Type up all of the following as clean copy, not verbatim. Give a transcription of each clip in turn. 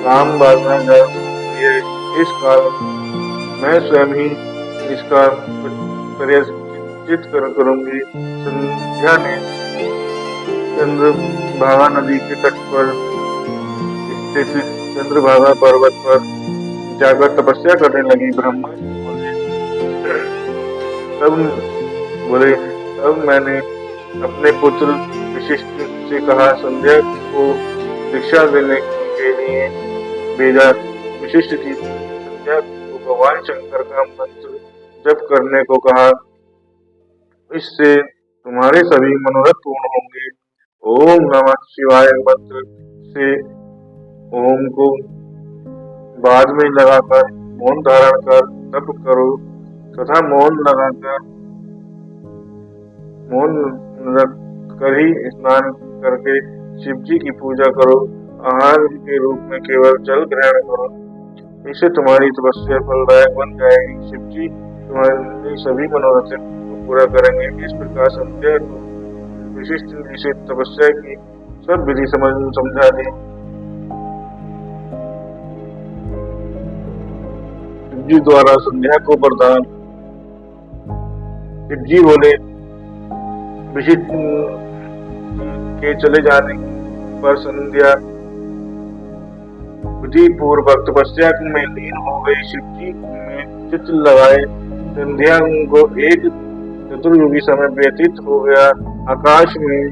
काम वासना जड़ होती है। इस कारण मैं स्वयं ही इसका प्रायश्चित करूंगी। संध्या ने चंद्रभागा नदी के तट पर स्थित चंद्रभागा पर्वत पर जाकर तपस्या करने लगी। ब्रह्मा जी तब बोले तब मैंने अपने पुत्र वशिष्ठ से कहा, संध्या को दीक्षा देने के लिए भेजा। वशिष्ठ जी ने संध्या को भगवान शंकर का मंत्र जप करने को कहा। इससे तुम्हारे सभी मनोरथ पूर्ण होंगे। ओम नमः शिवाय मंत्र से ओम को बाद में लगाकर मौन धारण कर तप करो तथा मौन रख कर ही स्नान करके शिव जी की पूजा करो। आहार के रूप में केवल जल ग्रहण करो। इससे तुम्हारी तपस्या फलदायक बन जाएगी। शिव जी तुम्हारी सभी मनोरथ को पूरा करेंगे। इस प्रकार संध्या को विशिष्ट से तपस्या की सब विधि समझा दी। शिव जी द्वारा संध्या को वरदान। शिव जी बोले, विशिष्ट के चले जाने पर संध्या विधि पूर्वक तपस्या में लीन हो गई। शिव जी में चित्त लगाए संध्या को एक चतुर्युगी समय व्यतीत हो गया। आकाश में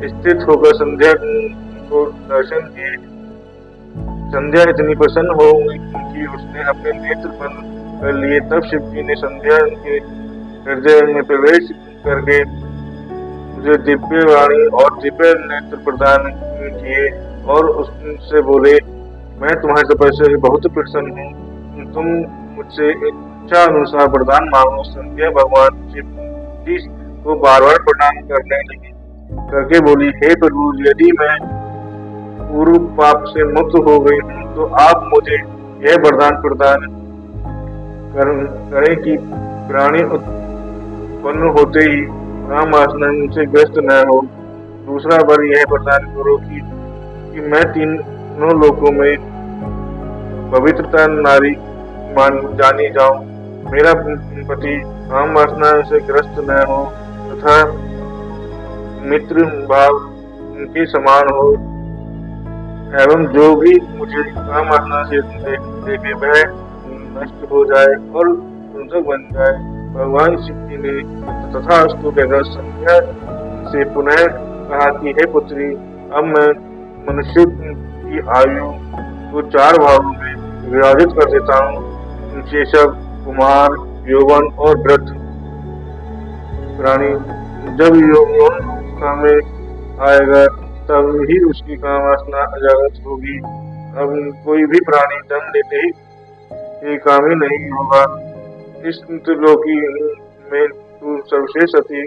स्थित होकर संध्या को दर्शन किए। संध्या इतनी प्रसन्न हो गई कि उसने अपने नेत्र बंद कर लिए। तब शिव जी ने संध्या के हृदय में प्रवेश करके मुझे दिव्य वाणी और दिव्य नेत्र प्रदान किए और उससे बोले, मैं तुम्हारी तपस्या से बहुत प्रसन्न हूँ। तुम मुझसे इच्छा अनुसार वरदान मांगो। संध्या भगवान शिव जी को बार बार प्रणाम करने लगी करके बोली, हे प्रभु, यदि मैं पूर्व पाप से मुक्त हो गई हूँ तो आप मुझे यह वरदान प्रदान करें कि प्राणी उत्पन्न होते ही काम वासना से ग्रस्त न हो। दूसरा वर यह वरदान करो कि मैं तीनों लोकों में पवित्रता नारी जानी जाऊं। मेरा पति काम वासना से ग्रस्त न हो तथा मित्र भाव के समान हो एवं जो भी मुझे काम वासना से देखे वह नष्ट हो जाए और सुंदर बन जाए। भगवान शिव जी ने तथास्तु कहकर संध्या से पुनः कहा कि हे पुत्री, अब मैं मनुष्य की आयु को 4 भागों में विभाजित कर देता हूँ। शैशव, कुमार, यौवन और वृद्ध प्राणी। जब यौवन अवस्था में आएगा तब ही उसकी काम वासना जागृत होगी। अब कोई भी प्राणी जन्म लेते ही कामी नहीं होगा। इस त्रिलोकी में तू सर्वश्रेष्ठ सती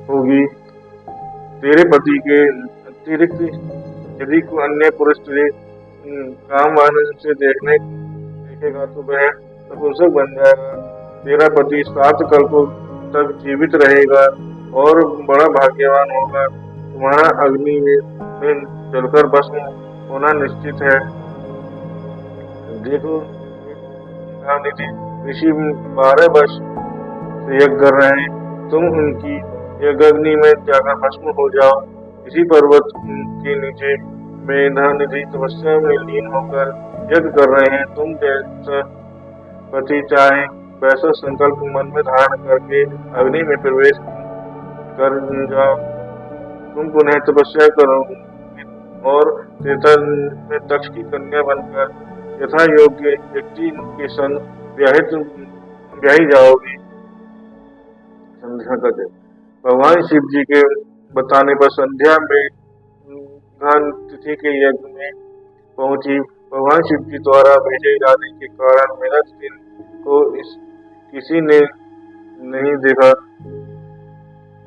होगी। तेरे पति के अतिरिक्त यदि कोई अन्य पुरुष तुझे काम वासना से देखेगा तो वह नपुंसक बन जाएगा। तेरा पति 7 कल्पों तक जीवित रहेगा और बड़ा भाग्यवान होगा। तुम्हारा अग्नि में जलकर भस्म होना निश्चित है। देखो ऋषि 12 वर्ष से यज्ञ कर रहे हैं, तुम उनकी यज्ञाग्नि में जाकर भस्म हो जाओ। इसी पर्वत के नीचे मेधानिधि तपस्या में लीन होकर यज्ञ कर रहे हैं। तुम जैसा पति चाहे वैसा संकल्प मन में धारण करके अग्नि में प्रवेश कर जाओ। तुम पुनः तपस्या करो और त्रेता में दक्ष की कन्या बनकर यथा योग्य व्यक्ति के संग ब्याही जाओगी। संध्या का दिन। भगवान शिव जी के बताने पर संध्या में तिथि के यज्ञ में पहुंची। भगवान शिव जी द्वारा भेजे जाने के कारण मेरा दिन को किसी ने नहीं देखा।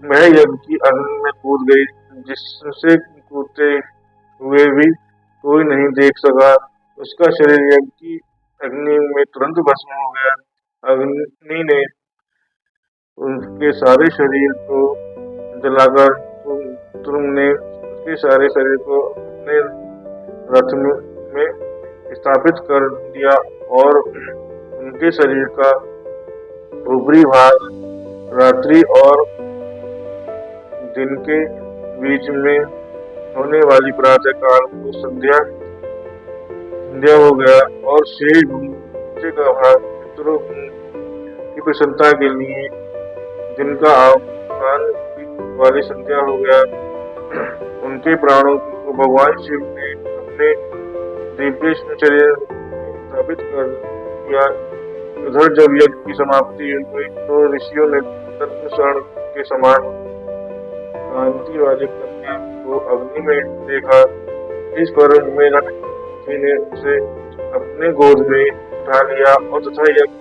मैं यज्ञ की अग्नि में कूद गई, जिससे कूदते हुए भी कोई नहीं देख सका। उसका शरीर यज्ञ की अग्नि में तुरंत भस्म हो गया। अग्नि ने उसके सारे शरीर को जलाकर तुमने उसके सारे शरीर को अपने रथ में स्थापित कर दिया और उनके शरीर का ऊपरी भाग रात्रि और दिन के बीच में होने वाली प्रातः काल को संध्या हो गया और शेष नीचे का भाग पितरों की प्रसन्नता के लिए दिन का आह्वान वाली संध्या हो गया। उनके प्राणों को भगवान शिव ने अपने दिव्य शरीर स्थापित कर दिया। उधर जब यज्ञ की समाप्ति हुई तो ऋषियों ने तत्व के समान कांति वाले कन्या को अग्नि में देखा। इस पर मेनक जी ने उसे अपने गोद में उठा लिया और तथा यज्ञ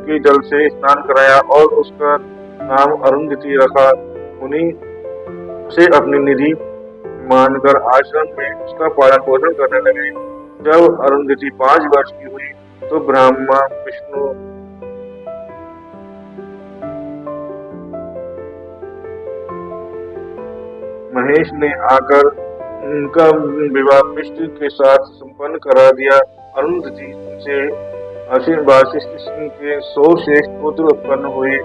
के जल से स्नान कराया और उसका नाम अरुंधति रखा। उन्हीं से अपनी निधि मानकर आश्रम में उसका पालन पोषण करने लगे। जब अरुंधति 5 वर्ष की हुई तो ब्रह्मा विष्णु महेश ने आकर उनका विवाह विष्णु के साथ संपन्न करा दिया। अरुंधति से वशिष्ठ के 100 श्रेष्ठ पुत्र उत्पन्न हुए।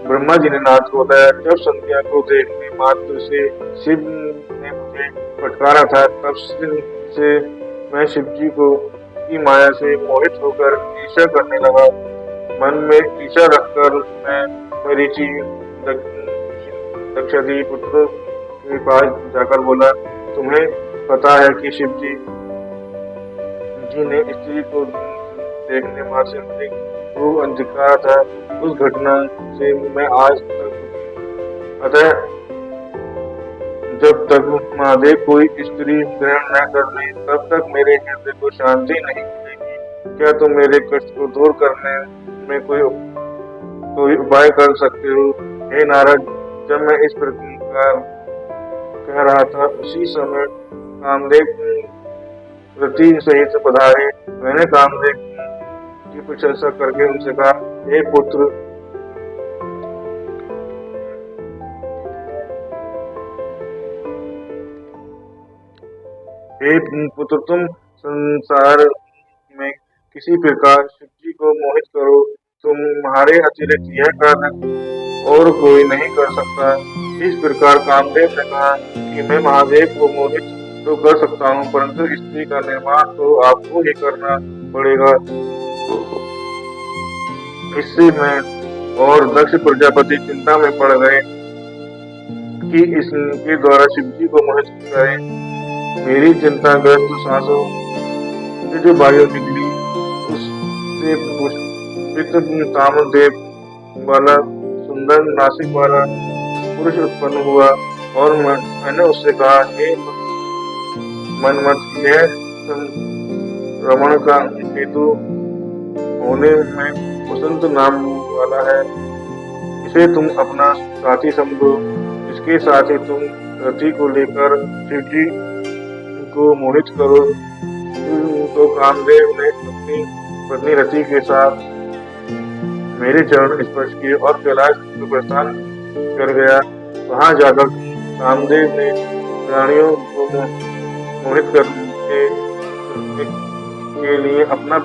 ब्रह्मा जी ने नाथ को बताया, जब संध्या को देखने मात्र से शिव ने मुझे फटकारा था, तब से मैं शिव जी को की माया से मोहित होकर ईर्ष्या करने लगा। मन में ईर्ष्या रखकर मैं मरीचि दक्षादि पुत्र के पास जाकर बोला, तुम्हें पता है कि शिव जी ने स्त्री को देखने मात्र से वो अंधकार था। उस घटना से मैं आज तक, अतः जब तक महादेव कोई स्त्री ग्रहण न कर ले तब तक मेरे हृदय को शांति नहीं मिलेगी। क्या तुम मेरे कष्ट को दूर करने में कोई उपाय कर सकते हो? हे नारद, जब मैं इस प्रकार कह रहा था उसी समय कामदेव रति सहित पधारे। मैंने कामदेव की प्रशंसा करके उनसे कहा, हे पुत्र, तुम संसार में किसी प्रकार शिव जी को मोहित करो। तुम्हारे अतिरिक्त यह कार्य और कोई नहीं कर सकता। इस प्रकार कामदेव ने कहा कि मैं महादेव को मोहित तो कर सकता हूँ, परंतु स्त्री का निर्माण तो आपको ही करना पड़ेगा। इससे मैं और दक्ष प्रजापति चिंता में पड़ गए कि इसके द्वारा शिव जी को मोहित करें। मेरी चिंताग्रस्त सांसों से जो वायु निकली उससे पुष्पित कामदेव वाला सुंदर नासिक वाला पुरुष उत्पन्न हुआ और मैंने उससे कहा, हे मनमत, यह रमण का हेतु होने में वसंत नाम वाला है। इसे तुम अपना साथी समझो। इसके साथ ही तुम रति को लेकर शिव जी को मोहित करो। तो कामदेव ने अपनी पत्नी रति के साथ मेरे चरण स्पर्श किए और कैलाश को प्रस्थान कर गया। वहां जाकर कामदेव ने प्राणियों को मोहित करने के लिए अपना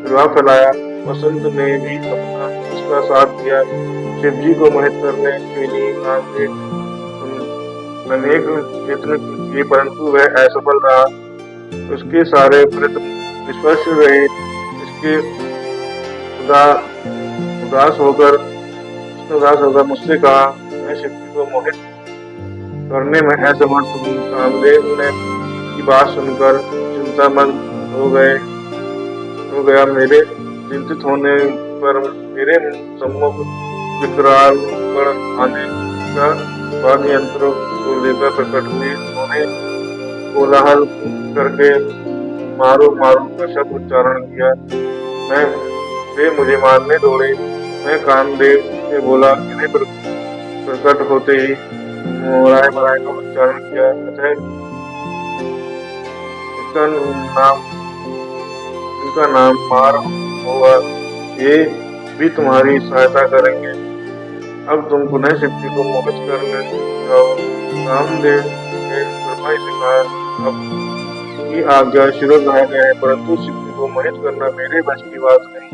विवाह फैलाया। वसंत ने भी उसका साथ दिया। शिव जी को मोहित करने के लिए कामदेव अनेक यत्न किए, परंतु वह असफल रहा। उसके सारे प्रयत्न निष्फल रहे। इसके उदास होकर मुझसे कहा, मैं शिव जी को मोहित करने में असमर्थ हूँ। कामदेव ने की बात सुनकर चिंतामग्न हो गया। मेरे चिंतित होने पर मेरे सम्मुख विकराल गण आने का वाद्य यंत्रों को लेकर प्रकट हुए। उन्होंने कोलाहल करके मारो मारो का शब्द उच्चारण किया। वे मुझे मारने दौड़े। मैं कामदेव से बोला, इन्हें प्रकट होते ही मोराय मराय का उच्चारण किया। अतः इनका नाम मार होगा। ये भी तुम्हारी सहायता करेंगे। अब तुम पुनः शिव जी को मोहित करने जाओ। कामदेव ने ब्रह्मा जी से कहा, अब की आज्ञा शिरोधार्य है, परंतु शिव जी को मोहित करना मेरे बस की बात नहीं।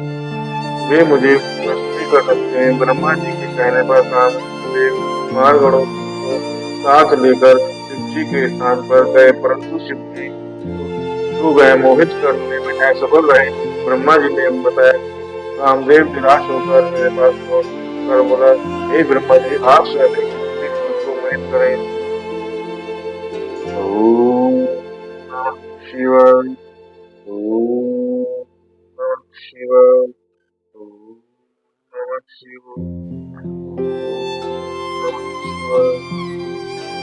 वे मुझे वश भी कर सकते हैं। ब्रह्मा जी के कहने पर कामदेव कुमार गणों को साथ लेकर शिव जी के स्थान पर गए, परंतु शिव जी तो वह मोहित करने में असफल रहे। ब्रह्मा जी ने बताया, कामदेव निराश होकर मेरे पास लौट कर बोला, हे ब्रह्मा जी, आप स्वयं ही शिव जी को मोहित करें। ओम नमः शिवाय। ओम नमः शिवाय। ओम नमः शिवाय। ओम नमः शिवाय।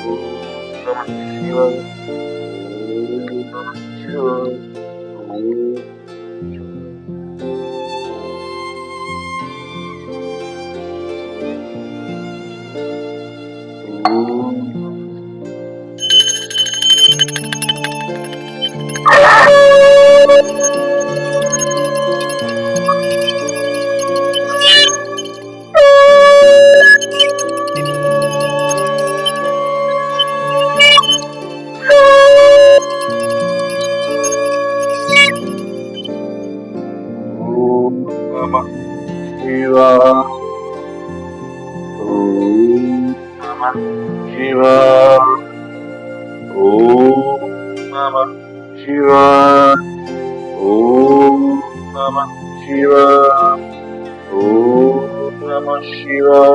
ओम नमः शिवाय। ओम नमः शिवाय। ओम ओम नमः शिवाय। ओम नमः शिवाय। ओम नमः शिवाय। ओम नमः शिवाय। ओम नमः शिवाय।